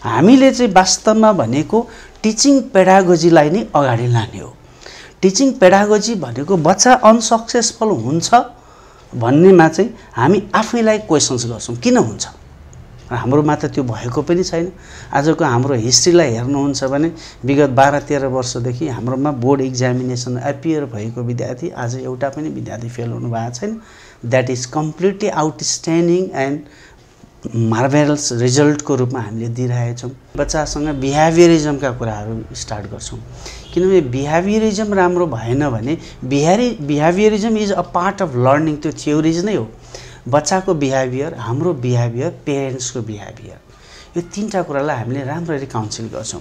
हामीले चाहिँ वास्तवमा भनेको टिचिङ पेडागोजीलाई नै अगाडि लाने हो। टिचिङ पेडागोजी भनेको बच्चा अनसक्सेसफुल हुन्छ भन्नेमा चाहिँ हामी आफैलाई क्वेसन्स गर्छौँ, किन हुन्छ? हाम्रोमा त त्यो भएको पनि छैन। आजको हाम्रो हिस्ट्रीलाई हेर्नुहुन्छ भने विगत 12-13 वर्षदेखि हाम्रोमा बोर्ड इक्जामिनेसन एपियर भएको विद्यार्थी आज एउटा पनि विद्यार्थी फेल हुनु भएको छैन। That is completely outstanding and marvellous रिजल्टको रूपमा हामीले दिइरहेछौँ। बच्चासँग बिहेभियरिजमका कुराहरू स्टार्ट गर्छौँ, किनभने बिहेभियरिजम राम्रो भएन भने behaviourism is a part of learning, त्यो थ्योरिज नै हो। बच्चाको बिहेभियर, हाम्रो बिहेभियर, पेरेन्ट्सको बिहेभियर, यो तीनटा कुरालाई हामीले राम्ररी काउन्सिल गर्छौँ।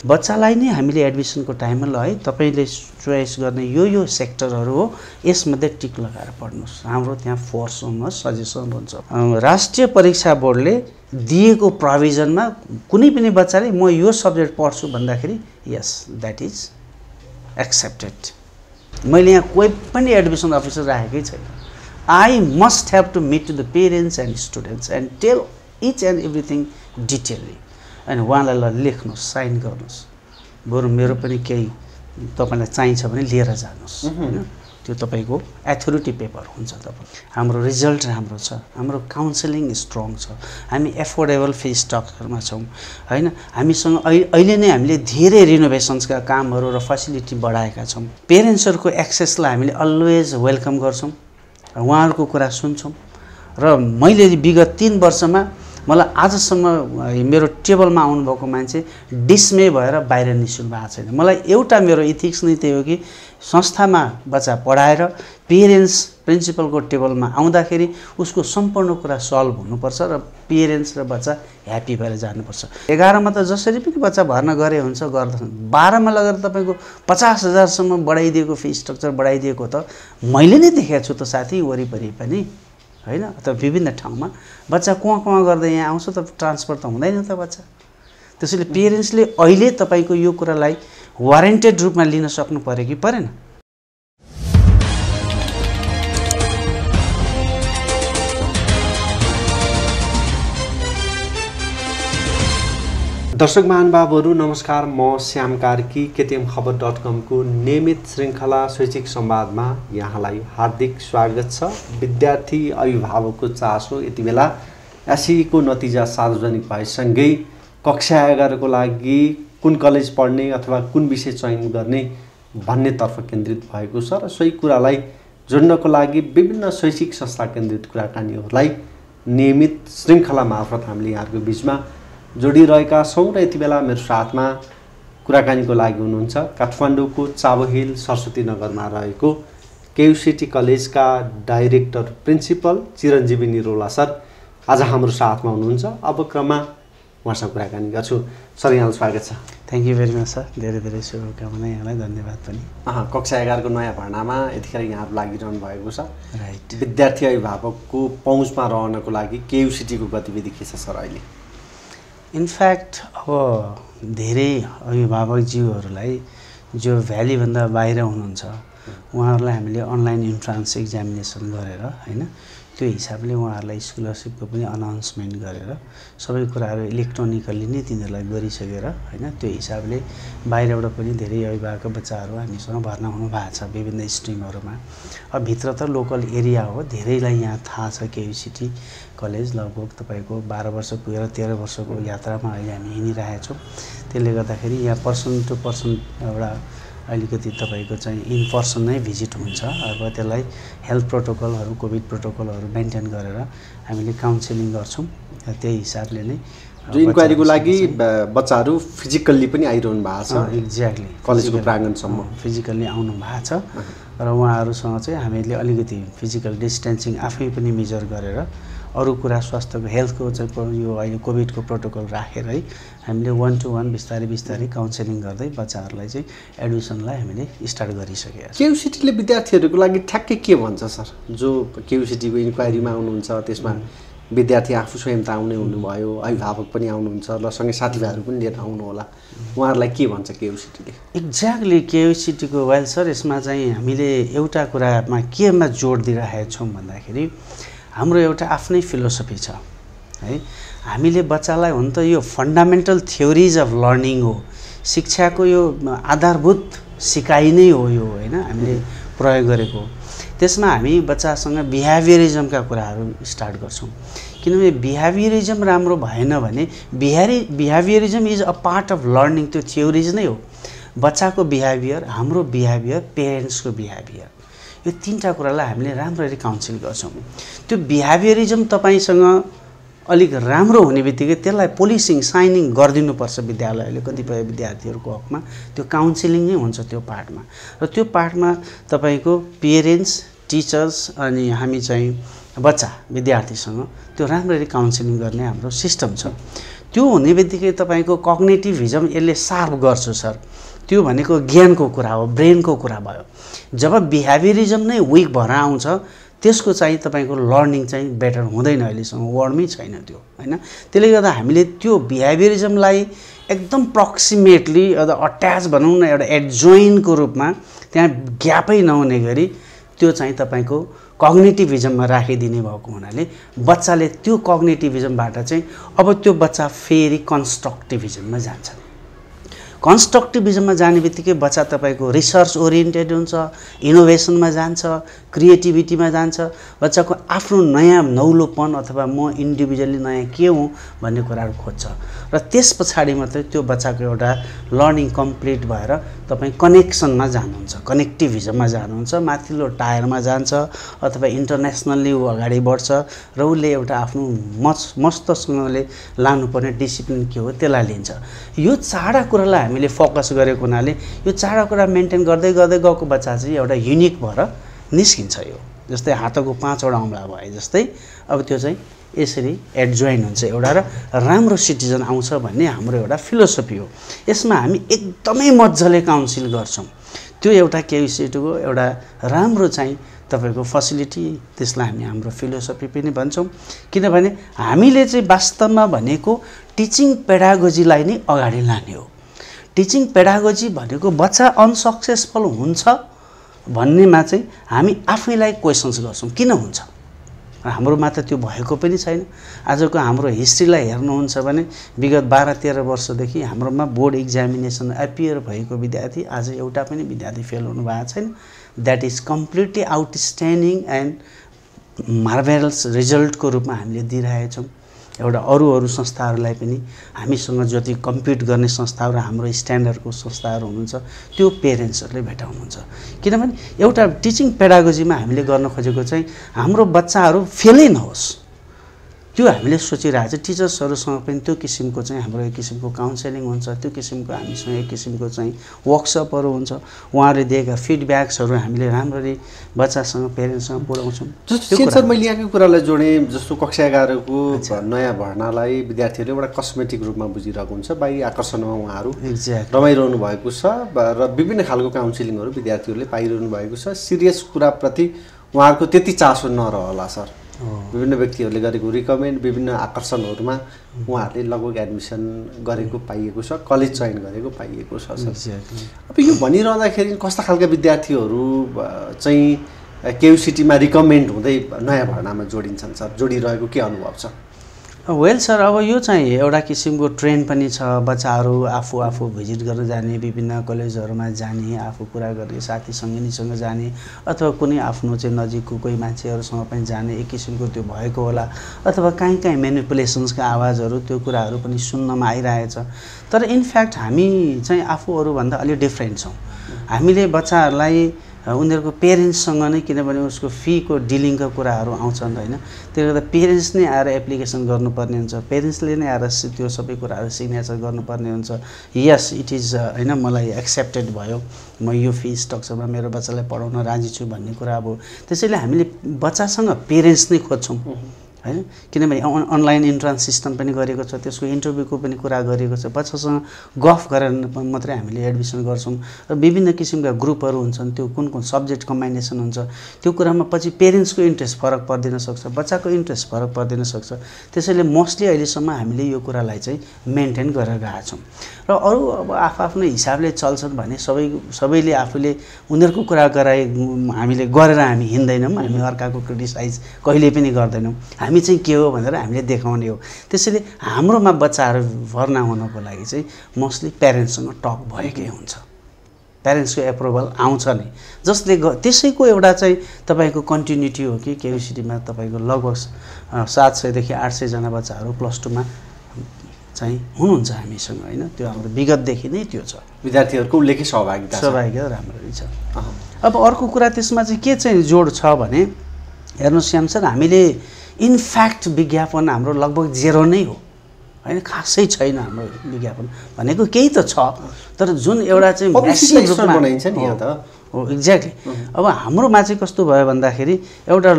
बच्चालाई नै हामीले एडमिसनको टाइममा ल है तपाईँले चोइस गर्ने यो सेक्टरहरू हो, यसमध्ये टिक लगाएर पढ्नुहोस्, हाम्रो त्यहाँ फोर्स हुनुहोस्, सजेसन हुन्छ। राष्ट्रिय परीक्षा बोर्डले दिएको प्रोभिजनमा कुनै पनि बच्चाले म यो सब्जेक्ट पढ्छु भन्दाखेरि यस द्याट इज एक्सेप्टेड। मैले यहाँ कोही पनि एडमिसन अफिसर राखेकै छैन। I must have to meet to the parents and students and tell each and everything detailed. अनि उहाँलाई ल लेख्नुहोस्, साइन गर्नुहोस्, बरु मेरो पनि केही तपाईँलाई चाहिन्छ भने लिएर जानुहोस् हैन, त्यो तपाईँको अथोरिटी पेपर हुन्छ। तपाईँ हाम्रो रिजल्ट राम्रो छ, हाम्रो काउन्सिलिङ स्ट्रङ छ, हामी एफोर्डेबल फी स्ट्रक्चरमा छौँ हैन। हामीसँग अहिले नै हामीले धेरै रिनोभेसन्सका कामहरू र फेसिलिटी बढाएका छौँ। पेरेन्ट्सहरूको एक्सेसलाई हामीले अलवेज वेलकम गर्छौँ, उहाँहरूको कुरा सुन्छौँ। र मैले विगत 3 वर्षमा मलाई आजसम्म मेरो टेबलमा आउनुभएको मान्छे डिसमे भएर बाहिर निस्किनु भएको छैन। मलाई एउटा मेरो इथिक्स नै त्यही हो कि संस्थामा बच्चा पढाएर पेरेन्ट्स प्रिन्सिपलको टेबलमा आउँदाखेरि उसको सम्पूर्ण कुरा सल्भ हुनुपर्छ र पेरेन्ट्स र बच्चा ह्याप्पी भएर जानुपर्छ। 11 मा त जसरी पनि बच्चा भर्ना गरे हुन्छ गर्दछन्, 12 मा लगेर तपाईँको 50,000 सम्म बढाइदिएको फी स्ट्रक्चर बढाइदिएको त मैले नै देखेको छु त साथी वरिपरि पनि हैन। अथवा विभिन्न ठाउँमा बच्चा कुवा गर्दै यहाँ आउँछ त ट्रान्सफर त हुँदैन त बच्चा। त्यसैले पेरेन्ट्सले अहिले तपाईँको यो कुरालाई वारेन्टेड रूपमा लिन सक्नु पर्यो कि परेन? दर्शक महानुभावहरू नमस्कार, म श्याम कार्की KTM खबर.com को नियमित श्रृङ्खला शैक्षिक संवादमा यहाँलाई हार्दिक स्वागत छ। विद्यार्थी अभिभावकको चासो यति बेला एसईको नतिजा सार्वजनिक भएसँगै कक्षा 11 को लागि कुन कलेज पढ्ने अथवा कुन विषय चयन गर्ने भन्नेतर्फ केन्द्रित भएको छ र सोही कुरालाई जोड्नको लागि विभिन्न शैक्षिक संस्था केन्द्रित कुराकानीहरूलाई नियमित श्रृङ्खला मार्फत हामीले यहाँहरूको बीचमा जोडिरहेका छौँ। र यति बेला मेरो साथमा कुराकानीको लागि हुनुहुन्छ काठमाडौँको चाबो हिल सरस्वती नगरमा रहेको केयुसिटी कलेजका डाइरेक्टर प्रिन्सिपल चिरञ्जीवी निरौला सर आज हाम्रो साथमा हुनुहुन्छ। अब क्रममा उहाँसँग कुराकानी गर्छु। सर यहाँलाई स्वागत छ। Thank you very much sir, धेरै धेरै शुभकामना, यहाँलाई धन्यवाद पनि। कक्षा 11 को नयाँ भर्नामा यतिखेर यहाँहरू लागिरहनु भएको छ। राइट। विद्यार्थी अभिभावकको पहुँचमा रहनको लागि केयुसिटीको गतिविधि के छ सर अहिले? इनफ्याक्ट अब धेरै अभिभावकज्यूहरूलाई जो भ्यालीभन्दा बाहिर हुनुहुन्छ उहाँहरूलाई हामीले अनलाइन इन्ट्रान्स एक्जामिनेसन गरेर हैन, त्यो हिसाबले उहाँहरूलाई स्कलरसिपको पनि अनाउन्समेन्ट गरेर सबै कुराहरू इलेक्ट्रोनिकली नै तिनीहरूलाई गरिसकेर हैन, त्यो हिसाबले बाहिरबाट पनि धेरै अभिभावक बच्चाहरू हामीसँग भर्ना हुनु भएको छ विभिन्न स्ट्रिमहरूमा। अब भित्र त लोकल एरिया हो, धेरैलाई यहाँ थाहा छ केयुसिटी कलेज लगभग तपाईँको 12 वर्ष पुगेर 13 वर्षको यात्रामा अहिले हामी हिँडिरहेछौँ। त्यसले गर्दाखेरि यहाँ पर्सन टु पर्सन एउटा अलिकति तपाईँको चाहिँ इन पर्सन नै भिजिट हुन्छ। अब त्यसलाई हेल्थ प्रोटोकलहरू, कोभिड प्रोटोकलहरू मेन्टेन गरेर हामीले काउन्सिलिङ गर्छौँ। त्यही हिसाबले नै जो इन्क्वायरीको लागि बच्चाहरू फिजिकल्ली पनि आइरहनु भएको छ। एक्ज्याक्टली, कलेजको प्राङ्गणसम्म फिजिकल्ली आउनु भएको छ र उहाँहरूसँग चाहिँ हामीले अलिकति फिजिकल डिस्टेन्सिङ आफै पनि मेजर गरेर अरू कुरा स्वास्थ्यको हेल्थको चाहिँ यो अहिले कोभिडको प्रोटोकल राखेर है हामीले 1-to-1 बिस्तारै काउन्सिलिङ गर्दै बच्चाहरूलाई चाहिँ एडमिसनलाई हामीले स्टार्ट गरिसकेका छौँ। केयुसिटीले विद्यार्थीहरूको लागि ठ्याक्कै के भन्छ सर? जो केयुसिटीको इन्क्वायरीमा आउनुहुन्छ त्यसमा विद्यार्थी आफू स्वयं त आउने हुनुभयो, अभिभावक पनि आउनुहुन्छ र सँगै साथीभाइहरू पनि लिएर आउनु होला, उहाँहरूलाई के भन्छ केयुसिटीले? एक्ज्याक्टली केयुसिटीको वेल सर यसमा चाहिँ हामीले एउटा कुरामा केमा जोड दिइरहेका छौँ भन्दाखेरि हाम्रो एउटा आफ्नै फिलोसफी छ है। हामीले बच्चालाई हुन त यो फन्डामेन्टल थ्योरिज अफ लर्निङ हो, शिक्षाको यो आधारभूत सिकाइ नै हो यो होइन हामीले प्रयोग गरेको। त्यसमा हामी बच्चासँग बिहेभियरिजमका कुराहरू स्टार्ट गर्छौँ, किनभने बिहेभियरिजम राम्रो भएन भने behaviourism is a part of learning, त्यो थ्योरिज नै हो। बच्चाको बिहेभियर, हाम्रो बिहेभियर, पेरेन्ट्सको बिहेभियर, यो तीनटा कुरालाई हामीले राम्ररी काउन्सिल गर्छौँ। त्यो बिहेभियरिजम तपाईँसँग अलिक राम्रो हुने बित्तिकै त्यसलाई पोलिसिङ साइनिङ गरिदिनुपर्छ विद्यालयले। कतिपय विद्यार्थीहरूको हकमा त्यो काउन्सिलिङ नै हुन्छ त्यो पार्टमा, र त्यो पार्टमा तपाईँको पेरेन्ट्स, टिचर्स अनि हामी चाहिँ बच्चा विद्यार्थीसँग त्यो राम्ररी काउन्सिलिङ गर्ने हाम्रो सिस्टम छ। त्यो हुने बित्तिकै तपाईँको कग्निटिभिजम यसले सार्प गर्छ सर। त्यो भनेको ज्ञानको कुरा हो, ब्रेनको कुरा भयो। जब बिहेभियरिजम नै विक भएर आउँछ त्यसको चाहिँ तपाईँको लर्निङ चाहिँ बेटर हुँदैन, अहिलेसम्म वर्डमै छैन त्यो होइन। त्यसले गर्दा हामीले त्यो बिहेभियरिजमलाई एकदम प्रक्सिमेटली अट्याच भनौँ न, एउटा एडजोइनको रूपमा त्यहाँ ग्यापै नहुने गरी त्यो चाहिँ तपाईँको कग्निटिभिजममा राखिदिने भएको हुनाले बच्चाले त्यो कग्निटिभिजमबाट चाहिँ अब त्यो बच्चा फेरि कन्स्ट्रक्टिभिजममा जान्छ। कन्स्ट्रक्टिभिजममा जाने बित्तिकै बच्चा तपाईँको रिसर्च ओरिएन्टेड हुन्छ, इनोभेसनमा जान्छ, क्रिएटिभिटीमा जान्छ। बच्चाको आफ्नो नयाँ नौलोपन अथवा म इन्डिभिजुअली नयाँ के हुँ भन्ने कुराहरू खोज्छ, र त्यस पछाडि मात्रै त्यो बच्चाको एउटा लर्निङ कम्प्लिट भएर तपाईँ कनेक्सनमा जानुहुन्छ, कनेक्टिभिजममा जानुहुन्छ, माथिल्लो टायरमा जान्छ अथवा इन्टरनेसनल्ली ऊ अगाडि बढ्छ र उसले एउटा आफ्नो मस्तसँगले लानुपर्ने डिसिप्लिन के हो त्यसलाई लिन्छ। यो चारवटा कुरालाई हामीले फोकस गरेको हुनाले यो चारवटा कुरा मेन्टेन गर्दै गर्दै गएको बच्चा चाहिँ एउटा युनिक भएर निस्किन्छ। यो जस्तै हातको 5वटा औँला भए जस्तै अब त्यो चाहिँ यसरी एडजोइन हुन्छ एउटा, र राम्रो सिटिजन आउँछ भन्ने हाम्रो एउटा फिलोसफी हो। यसमा हामी एकदमै मजाले काउन्सिल गर्छौँ। त्यो एउटा केयुसिटीको एउटा राम्रो चाहिँ तपाईँको फेसिलिटी, त्यसलाई हामी हाम्रो फिलोसफी पनि भन्छौँ। किनभने हामीले चाहिँ वास्तवमा भनेको टिचिङ पेडागोजीलाई नै अगाडि लाने हो। टिचिङ पेडागोजी भनेको बच्चा अनसक्सेसफुल हुन्छ भन्नेमा चाहिँ हामी आफैलाई क्वेसन्स गर्छौँ, किन हुन्छ? हाम्रोमा त त्यो भएको पनि छैन। आजको हाम्रो हिस्ट्रीलाई हेर्नुहुन्छ भने विगत 12-13 वर्षदेखि हाम्रोमा बोर्ड इक्जामिनेसन एपियर भएको विद्यार्थी आज एउटा पनि विद्यार्थी फेल हुनु भएको छैन। That is completely outstanding and marvellous रिजल्टको रूपमा हामीले दिइरहेछौँ। एउटा अरू संस्थाहरूलाई पनि हामीसँग जति कम्पिट गर्ने संस्थाहरू, हाम्रो स्ट्यान्डर्डको संस्थाहरू हुनुहुन्छ त्यो पेरेन्ट्सहरूले भेटाउनुहुन्छ। किनभने एउटा टिचिङ पेडागोजीमा हामीले गर्न खोजेको चाहिँ हाम्रो बच्चाहरू फेलै नहोस्, त्यो हामीले सोचिरहेको छ। टिचर्सहरूसँग पनि त्यो किसिमको चाहिँ हाम्रो एक किसिमको काउन्सिलिङ हुन्छ, त्यो किसिमको हामीसँग एक किसिमको चाहिँ वर्कसपहरू हुन्छ। उहाँहरूले दिएका फिडब्याक्सहरू हामीले राम्ररी बच्चासँग पेरेन्ट्ससँग पुर्याउँछौँ। सर मैले यहाँको कुरालाई जोडेँ, जस्तो कक्षा 11को नयाँ भर्नालाई विद्यार्थीहरूले एउटा कस्मेटिक रूपमा बुझिरहेको हुन्छ, बाहिरी आकर्षणमा उहाँहरू रमाइरहनु भएको छ र विभिन्न खालको काउन्सिलिङहरू विद्यार्थीहरूले पाइरहनु भएको छ। सिरियस कुराप्रति उहाँहरूको त्यति चासो नरहला सर। विभिन्न व्यक्तिहरूले गरेको रिकमेन्ड, विभिन्न आकर्षणहरूमा उहाँहरूले लगभग एडमिसन गरेको पाइएको छ, कलेज चयन गरेको पाइएको छ सर। अब यो भनिरहँदाखेरि कस्ता खालका विद्यार्थीहरू चाहिँ केयुसिटीमा रिकमेन्ड हुँदै नयाँ भर्नामा जोडिन्छन् सर, जोडिरहेको के अनुभव छ? वेल सर, अब यो चाहिँ एउटा किसिमको ट्रेन्ड पनि छ। बच्चाहरू आफू भिजिट गर्न जाने, विभिन्न कलेजहरूमा जाने, आफू कुरा गर्ने, साथी सङ्गिनीसँग जाने, अथवा कुनै आफ्नो चाहिँ नजिकको कोही मान्छेहरूसँग पनि जाने, एक किसिमको त्यो भएको होला। अथवा कहीँ मेनिपुलेसन्सका आवाजहरू, त्यो कुराहरू पनि सुन्नमा आइरहेछ। तर इनफ्याक्ट हामी चाहिँ आफूहरूभन्दा अलिक डिफ्रेन्ट छौँ। हामीले बच्चाहरूलाई उनीहरूको पेरेन्ट्ससँग नै, किनभने उसको फीको डिलिङका कुराहरू आउँछन् होइन, त्यसले गर्दा पेरेन्ट्स नै आएर एप्लिकेसन गर्नुपर्ने हुन्छ, पेरेन्ट्सले नै आएर त्यो सबै कुराहरू सिग्नेचर गर्नुपर्ने हुन्छ। यस इट इज होइन, मलाई एक्सेप्टेड भयो, म यो फी स्ट्रक्चरमा मेरो बच्चालाई पढाउन राजी छु भन्ने कुरा अब। त्यसैले हामीले बच्चासँग पेरेन्ट्स नै खोज्छौँ होइन, किनभने अनलाइन इन्ट्रान्स सिस्टम पनि गरेको छ, त्यसको इन्टरभ्यूको पनि कुरा गरिएको छ। बच्चासँग गफ गरेर मात्रै हामीले एडमिसन गर्छौँ र विभिन्न किसिमका ग्रुपहरू हुन्छन्, त्यो कुन सब्जेक्ट कम्बाइनेसन हुन्छ, त्यो कुरामा पछि पेरेन्ट्सको इन्ट्रेस्ट फरक पर्दिन सक्छ, बच्चाको इन्ट्रेस्ट फरक पर्दिन सक्छ। त्यसैले मोस्टली अहिलेसम्म हामीले यो कुरालाई चाहिँ मेन्टेन गरेर गएका छौँ। र अरू अब आफ्नो हिसाबले चल्छन् भने सबैले आफूले उनीहरूको कुरा गराए हामीले गरेर हामी हिँड्दैनौँ, हामी अर्काको क्रिटिसाइज कहिले पनि गर्दैनौँ। हामी चाहिँ के हो भनेर हामीले देखाउने हो। त्यसैले हाम्रोमा बच्चाहरू भर्ना हुनको लागि चाहिँ मोस्टली प्यारेन्ट्ससँग टक भएकै हुन्छ, प्यारेन्ट्सको एप्रुभल आउँछ नै, जसले त्यसैको एउटा चाहिँ तपाईँको कन्टिन्युटी हो कि केयुसिटीमा तपाईँको लगभग 700 देखि 800 जना बच्चाहरू +2 मा चाहिँ हुनुहुन्छ हामीसँग होइन। त्यो हाम्रो विगतदेखि नै त्यो छ, विद्यार्थीहरूको उल्लेख्य सहभागिता राम्ररी छ। अब अर्को कुरा त्यसमा चाहिँ के चाहिँ जोड छ भने हेर्नुहोस् श्याम सर, हामीले इनफ्याक्ट विज्ञापन हाम्रो लगभग 0 नै हो होइन, खासै छैन हाम्रो विज्ञापन भनेको, केही त छ तर जुन एउटा चाहिँ म्यासिभ रूपमा बनाइन्छ नि यहाँ त हो एक्ज्याक्टली। अब हाम्रोमा चाहिँ कस्तो भयो भन्दाखेरि एउटा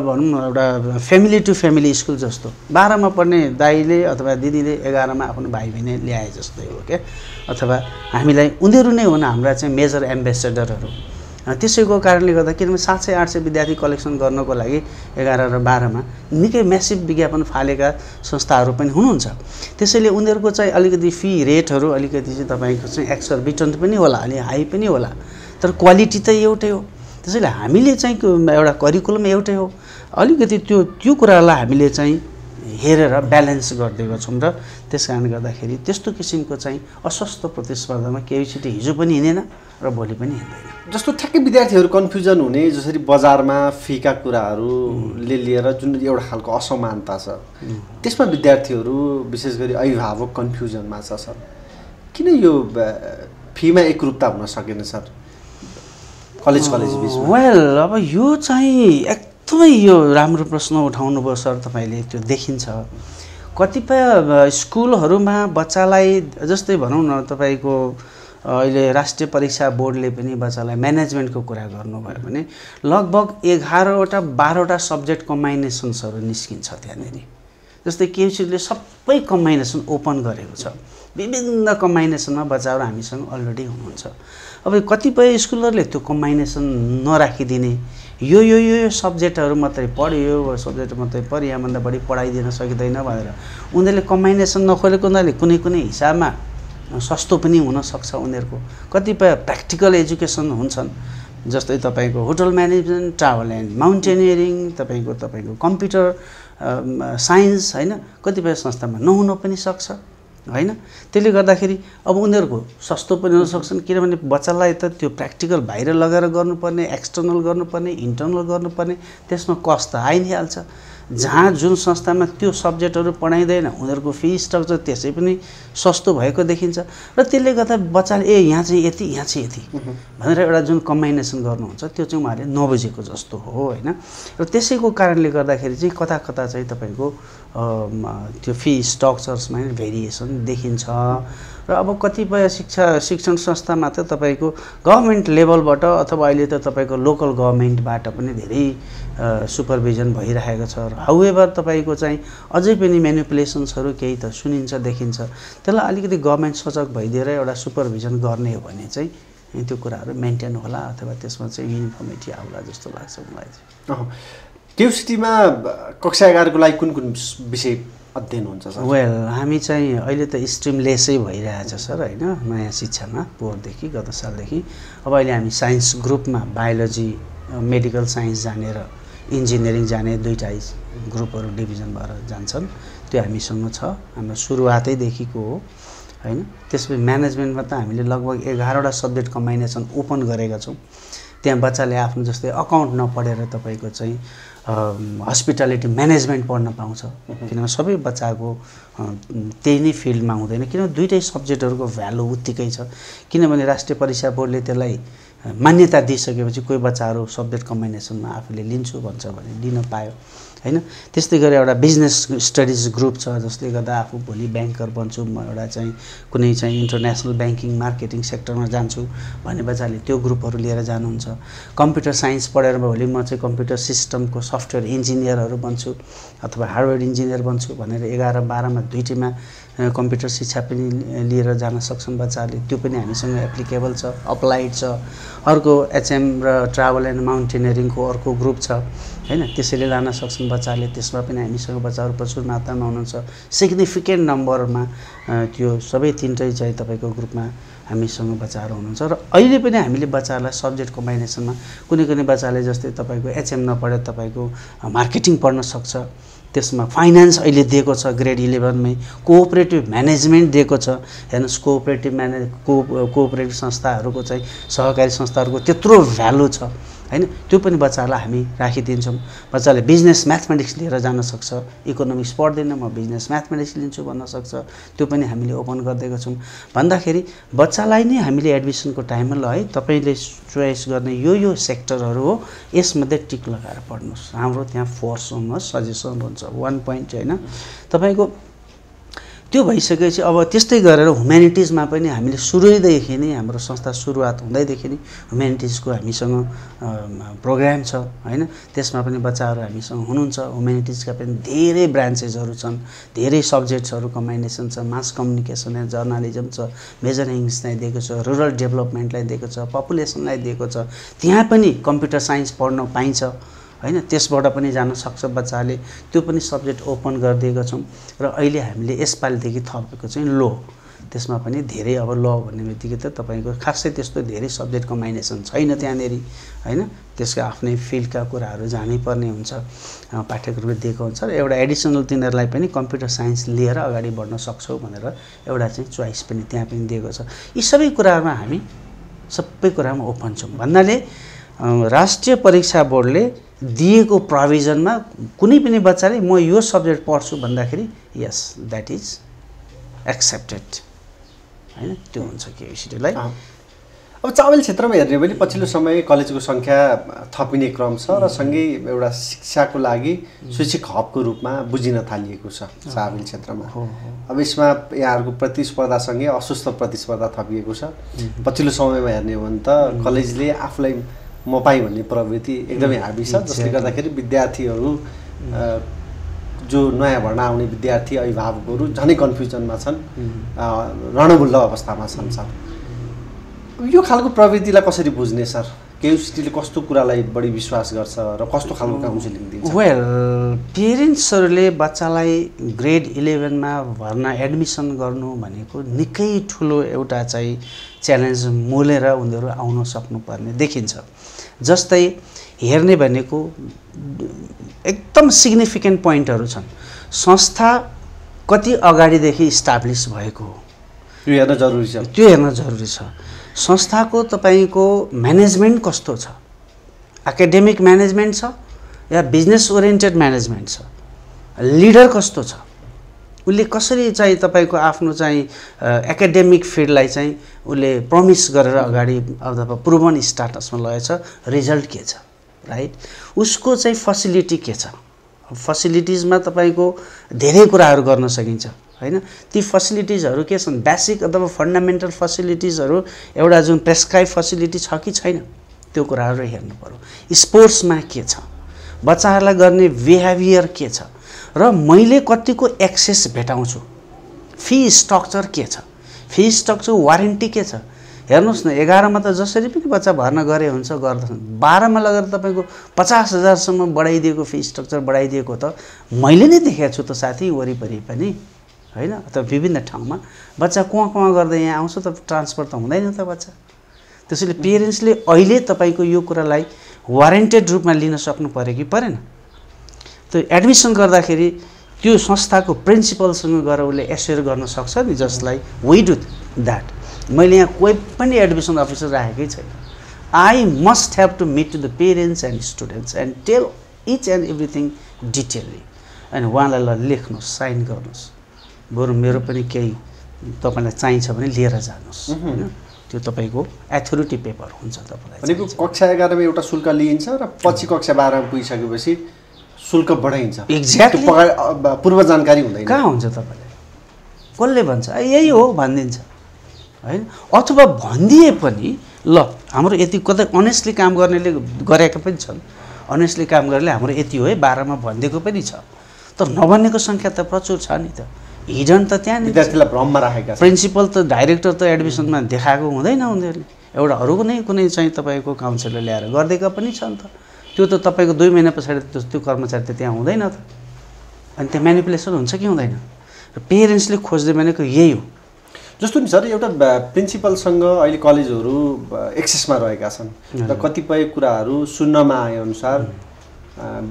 भनौँ एउटा फ्यामिली टु फ्यामिली स्कुल जस्तो, 12 मा पढ्ने दाइले अथवा दिदीले 11 मा आफ्नो भाइ बहिनी ल्याए जस्तै हो क्या, अथवा हामीलाई उनीहरू नै हुन् हाम्रा चाहिँ मेजर एम्बेसेडरहरू। त्यसैको कारणले गर्दा किनभने 700-800 विद्यार्थी कलेक्सन गर्नको लागि 11 र 12 मा निकै म्यासिभ विज्ञापन फालेका संस्थाहरू पनि हुनुहुन्छ। त्यसैले उनीहरूको चाहिँ अलिकति फी रेटहरू अलिकति चाहिँ तपाईँको चाहिँ एक्सर्बिटेन्ट पनि होला, अलि हाई पनि होला, तर क्वालिटी त एउटै हो। त्यसैले हामीले चाहिँ एउटा करिकुलम एउटै हो, अलिकति त्यो कुरालाई हामीले चाहिँ हेरेर ब्यालेन्स गरिदिएको छौँ र त्यस कारणले गर्दाखेरि त्यस्तो किसिमको चाहिँ अस्वस्थ प्रतिस्पर्धामा केयुसिटी हिजो पनि हिँडेन र भोलि पनि हिँड्दैन। जस्तो ठ्याक्कै विद्यार्थीहरू कन्फ्युजन हुने, जसरी बजारमा फीका कुराहरूले लिएर जुन एउटा खालको असमानता छ, त्यसमा विद्यार्थीहरू विशेष गरी अभिभावक कन्फ्युजनमा छ सर। किन यो फीमा एकरूपता हुन सकेन सर कलेज बिचमा? वेल अब यो चाहिँ एकदमै यो राम्रो प्रश्न उठाउनु भयो सर तपाईँले। त्यो देखिन्छ कतिपय स्कुलहरूमा बच्चालाई, जस्तै भनौँ न तपाईँको अहिले राष्ट्रिय परीक्षा बोर्डले पनि बच्चालाई म्यानेजमेन्टको कुरा गर्नुभयो भने लगभग 11वटा 12वटा सब्जेक्ट कम्बाइनेसन्सहरू निस्किन्छ त्यहाँनिर। जस्तै केयुसिटीले सबै कम्बाइनेसन ओपन गरेको छ, विभिन्न कम्बाइनेसनमा बच्चाहरू हामीसँग अलरेडी हुनुहुन्छ। अब कतिपय स्कुलहरूले त्यो कम्बाइनेसन नराखिदिने, यो सब्जेक्टहरू मात्रै पढ्यो, यो सब्जेक्ट मात्रै पढ्यो, यहाँभन्दा बढी पढाइदिन सकिँदैन भनेर उनीहरूले कम्बाइनेसन नखोलेको हुनाले कुनै हिसाबमा सस्तो पनि हुनसक्छ उनीहरूको। कतिपय प्र्याक्टिकल एजुकेसन हुन्छन्, जस्तै तपाईँको hotel management, travel and mountaineering, तपाईँको कम्प्युटर साइन्स होइन, कतिपय संस्थामा नहुन पनि सक्छ होइन। त्यसले गर्दाखेरि अब उनीहरूको सस्तो पनि हुन सक्छन्, किनभने बच्चालाई त त्यो प्र्याक्टिकल बाहिर लगाएर गर्नुपर्ने, एक्सटर्नल गर्नुपर्ने, इन्टर्नल गर्नुपर्ने, त्यसमा कस्ट त आइ नै हाल्छ। जहाँ जुन संस्थामा त्यो सब्जेक्टहरू पढाइँदैन उनीहरूको फी स्ट्रक्चर त्यसै पनि सस्तो भएको देखिन्छ र त्यसले गर्दा बच्चाले यहाँ चाहिँ यति यहाँ चाहिँ यति भनेर एउटा जुन कम्बाइनेसन गर्नुहुन्छ त्यो चाहिँ उहाँले नबुझेको जस्तो हो होइन। र त्यसैको कारणले गर्दाखेरि चाहिँ कता कता चाहिँ तपाईँको त्यो फी स्ट्रक्चर्समा भेरिएसन देखिन्छ। र अब कतिपय शिक्षण संस्थामा त तपाईँको गभर्मेन्ट लेभलबाट अथवा अहिले त तपाईँको लोकल गभर्मेन्टबाट पनि धेरै सुपरभिजन भइरहेको छ। हाउएभर तपाईँको चाहिँ अझै पनि म्यानिपुलेसन्सहरू केही त सुनिन्छ देखिन्छ, त्यसलाई अलिकति गभर्मेन्ट सजग भइदिएर एउटा सुपरभिजन गर्ने हो भने चाहिँ त्यो कुराहरू मेन्टेन होला अथवा त्यसमा चाहिँ युनिफर्मिटी आउला जस्तो लाग्छ मलाई चाहिँ। केयुसिटीमा कक्षा 11को लागि कुन कुन विषय अध्ययन हुन्छ सर? वेल हामी चाहिँ अहिले त स्ट्रिमलेसै भइरहेछ सर होइन, नयाँ शिक्षामा पोहोरदेखि गत सालदेखि। अब अहिले हामी साइन्स ग्रुपमा बायोलोजी, मेडिकल साइन्स जाने र इन्जिनियरिङ जाने दुईटा ग्रुपहरू डिभिजन भएर जान्छन्, त्यो हामीसँग छ, हाम्रो सुरुवातैदेखिको हो होइन। त्यसपछि म्यानेजमेन्टमा त हामीले लगभग 11वटा सब्जेक्ट कम्बाइनेसन ओपन गरेका छौँ। त्यहाँ बच्चाले आफ्नो जस्तै अकाउन्ट नपढेर तपाईँको चाहिँ हस्पिटालिटी म्यानेजमेन्ट पढ्न पाउँछ, किनभने सबै बच्चाको त्यही नै फिल्डमा हुँदैन, किनभने दुईटै सब्जेक्टहरूको भ्यालु उत्तिकै छ। किनभने राष्ट्रिय परीक्षा बोर्डले त्यसलाई मान्यता दिइसकेपछि कोही बच्चाहरू सब्जेक्ट कम्बाइनेसनमा आफूले लिन्छु भन्छ भने लिन पायो होइन। त्यस्तै गरी एउटा बिजनेस स्टडिज ग्रुप छ, जसले गर्दा आफू भोलि ब्याङ्कर बन्छु, म एउटा चाहिँ कुनै चाहिँ इन्टरनेसनल ब्याङ्किङ मार्केटिङ सेक्टरमा जान्छु भन्ने बच्चाले त्यो ग्रुपहरू लिएर जानुहुन्छ। कम्प्युटर साइन्स पढेर भोलि म चाहिँ कम्प्युटर सिस्टमको सफ्टवेयर इन्जिनियरहरू बन्छु अथवा हार्डवेयर इन्जिनियर बन्छु भनेर 11-12मा दुईटैमा कम्प्युटर शिक्षा पनि लिएर जान सक्छन् बच्चाहरूले, त्यो पनि हामीसँग एप्लिकेबल छ, अप्लाइड छ। अर्को एचएम र ट्राभल एन्ड माउन्टेनियरिङको अर्को ग्रुप छ हैन, त्यसैले लान सक्छन् बच्चाहरूले, त्यसमा पनि हामीसँग बच्चाहरू प्रचुर मात्रामा हुनुहुन्छ। सिग्निफिकेन्ट नम्बरमा त्यो सबै तीनटै चाहिँ तपाईँको ग्रुपमा हामीसँग बच्चाहरू हुनुहुन्छ। र अहिले पनि हामीले बच्चाहरूलाई सब्जेक्ट कम्बाइनेसनमा कुनै कुनै बच्चाले जस्तै तपाईँको एचएम नपढे तपाईँको मार्केटिङ पढ्न सक्छ, त्यसमा फाइनान्स अहिले दिएको छ ग्रेड 11 मै, कोअपरेटिभ म्यानेजमेन्ट दिएको छ। हेर्नुहोस् कोअपरेटिभ संस्थाहरूको चाहिँ सहकारी संस्थाहरूको त्यत्रो भ्यालु छ हैन, त्यो पनि बच्चाहरूलाई हामी राखिदिन्छौँ। बच्चाले बिजनेस म्याथमेटिक्स लिएर जान सक्छ, इकोनोमिक्स पढ्दैन म बिजनेस म्याथमेटिक्स लिन्छु भन्न सक्छ, त्यो पनि हामीले ओपन गरिदिएको छौँ। भन्दाखेरि बच्चालाई नै हामीले एडमिसनको टाइममा ल है तपाईँले चोइस गर्ने यो सेक्टरहरू हो, यसमध्ये टिक लगाएर पढ्नुहोस्, हाम्रो त्यहाँ फोर्स हुनुहोस्, सजेसन हुन्छ 1 पोइन्ट हैन। तपाईँको त्यो भइसकेपछि अब त्यस्तै गरेर ह्युम्यानिटिजमा पनि हामीले सुरुदेखि नै हाम्रो संस्था सुरुवात हुँदैदेखि नै ह्युम्यानिटिजको हामीसँग प्रोग्राम छ हैन, त्यसमा पनि बच्चाहरू हामीसँग हुनुहुन्छ। ह्युम्यानिटिजका पनि धेरै ब्रान्चेसहरू छन्, धेरै सब्जेक्ट्सहरू कम्बाइनेसन छ, मास कम्युनिकेसन एन्ड जर्नलिजम छ, मेजर इङ्ग्लिसलाई दिएको छ, रुरल डेभलपमेन्टलाई दिएको छ, पपुलेसनलाई दिएको छ, त्यहाँ पनि कम्प्युटर साइन्स पढ्न पाइन्छ हैन, त्यसबाट पनि जान सक्छ बच्चाले, त्यो पनि सब्जेक्ट ओपन गरिदिएको छौँ। र अहिले हामीले यसपालिदेखि थपेको चाहिँ लो, त्यसमा पनि धेरै अब ल भन्ने बित्तिकै त तपाईँको खासै त्यस्तो धेरै सब्जेक्ट कम्बाइनेसन छैन त्यहाँनेरि हैन, त्यसको आफ्नै फिल्डका कुराहरू जानै पर्ने हुन्छ, पाठ्यक्रमले दिएको हुन्छ। र एउटा एडिसनल तिनीहरूलाई पनि कम्प्युटर साइन्स लिएर अगाडि बढ्न सक्छौ भनेर एउटा चाहिँ चोइस पनि त्यहाँ पनि दिएको छ। यी सबै कुराहरूमा हामी सबै कुरामा ओपन छौँ भन्नाले राष्ट्रिय परीक्षा बोर्डले दिएको प्रोभिजनमा कुनै पनि बच्चाले म यो सब्जेक्ट पढ्छु भन्दाखेरि यस द्याट इज एक्सेप्टेड हैन, त्यो हुन्छ केयुसीलाई। अब चावल क्षेत्रमा हेर्ने भने पछिल्लो समय कलेजको सङ्ख्या थपिने क्रम छ र सँगै एउटा शिक्षाको लागि शैक्षिक हबको रूपमा बुझिन थालिएको छ चावल क्षेत्रमा। अब यसमा यहाँहरूको प्रतिस्पर्धासँगै अस्वस्थ प्रतिस्पर्धा थपिएको छ। पछिल्लो समयमा हेर्ने हो भने त कलेजले आफूलाई म पाएँ भन्ने प्रवृत्ति एकदमै हाबी छ, जसले गर्दाखेरि विद्यार्थीहरू जो नयाँ भर्ना आउने विद्यार्थी अभिभावकहरू झनै कन्फ्युजनमा छन्, रणमुल्ल अवस्थामा छन् सर। यो खालको प्रवृत्तिलाई कसरी बुझ्ने सर? केयुसिटीले कस्तो कुरालाई बढी विश्वास गर्छ र कस्तो खालको काउन्सिलिङ दिन्छ? वेल, पेरेन्ट्सहरूले बच्चालाई ग्रेड 11 मा भर्ना एडमिसन गर्नु भनेको निकै ठुलो एउटा चाहिँ च्यालेन्ज मोलेर उनीहरू आउन सक्नुपर्ने देखिन्छ। जस्तै हेर्ने भनेको एकदम सिग्निफिकेन्ट पोइन्टहरू छन्। संस्था कति अगाडिदेखि इस्टाब्लिस भएको हो, त्यो हेर्न जरुरी छ। त्यो हेर्न जरुरी छ। संस्थाको तपाईँको म्यानेजमेन्ट कस्तो छ, एकाडेमिक म्यानेजमेन्ट छ या बिजनेस ओरिएन्टेड म्यानेजमेन्ट छ, लिडर कस्तो छ, उसले कसरी चाहिँ तपाईँको आफ्नो चाहिँ एकाडेमिक फिल्डलाई चाहिँ उसले प्रमिस गरेर अगाडि अथवा प्रुभन स्टाटसमा लगेछ, रिजल्ट के छ, राइट? उसको चाहिँ फेसिलिटी के छ? फेसिलिटिजमा तपाईँको धेरै कुराहरू गर्न सकिन्छ हैन। ती फेसिलिटिजहरू के छन्, बेसिक अथवा फन्डामेन्टल फेसिलिटिजहरू एउटा जुन प्रेस्क्राइब फेसिलिटी छ कि छैन, त्यो कुराहरू हेर्नु पर्यो। स्पोर्ट्समा के छ, बच्चाहरूलाई गर्ने बिहेभियर के छ, र मैले कतिको एक्सेस भेटाउँछु, फी स्ट्रक्चर के छ, फी स्ट्रक्चर वारेन्टी के छ। हेर्नुहोस् न, 11 मा त जसरी पनि बच्चा भर्ना गरे हुन्छ गर्दछन्, 12 मा लगेर तपाईँको 50,000 सम्म बढाइदिएको फी स्ट्रक्चर बढाइदिएको त मैले नै देखेको छु त साथी वरिपरि पनि हैन। अथवा विभिन्न ठाउँमा बच्चा कुवा गर्दै यहाँ आउँछ त ट्रान्सफर त हुँदैन त बच्चा। त्यसैले पेरेन्ट्सले अहिले तपाईँको यो कुरालाई वारेन्टेड रूपमा लिन सक्नु पर्यो कि परेन? त्यो एडमिसन गर्दाखेरि त्यो संस्थाको प्रिन्सिपलसँग गएर उसले एस्योर गर्न सक्छ नि, जसलाई वी डु द्याट। मैले यहाँ कोही पनि एडमिसन अफिसर राखेकै छैन। I must have to meet to the parents and students and tell each and everything detailly. अनि उहाँलाई ल लेख्नुहोस्, साइन गर्नुहोस्, बरु मेरो पनि केही तपाईँलाई चाहिन्छ भने लिएर जानुहोस् हैन। त्यो तपाईँको अथोरिटी पेपर हुन्छ तपाईँलाई। भनेको कक्षा 11 मा एउटा शुल्क लिइन्छ र पछि कक्षा 12 मा पुगिसकेपछि शुल्क बढाइन्छ। एक्ज्याक्टली पूर्व जानकारी हुँदैन। कहाँ हुन्छ तपाईँलाई? कसले भन्छ यही हो भनिदिन्छ हैन। अथवा भनिदिए पनि ल हाम्रो यति कतै अनेस्टली काम गर्नेले गरेका पनि छन्, अनेस्टली काम गर्नेले हाम्रो यति हो है 12 मा भनिदिएको पनि छ, तर नभन्नेको सङ्ख्या त प्रचुर छ नि त। हिडन त त्यहाँ विद्यार्थीलाई भ्रममा राखेका छन्। प्रिन्सिपल त डाइरेक्टर त एडमिसनमा देखाएको हुँदैन उनीहरूले, एउटा अरू कुनै चाहिँ तपाईँको काउन्सिलर ल्याएर गरिदिएका पनि छन् त। त्यो त तपाईँको 2 महिना पछाडि त्यो कर्मचारी त त्यहाँ हुँदैन त। अनि त्यहाँ म्यानिपुलेसन हुन्छ कि हुँदैन? र पेरेन्ट्सले खोज्दै भनेको यही हो। जस्तो नि सर, एउटा प्रिन्सिपलसँग अहिले कलेजहरू एक्सेसमा रहेका छन् र कतिपय कुराहरू सुन्नमा आएअनुसार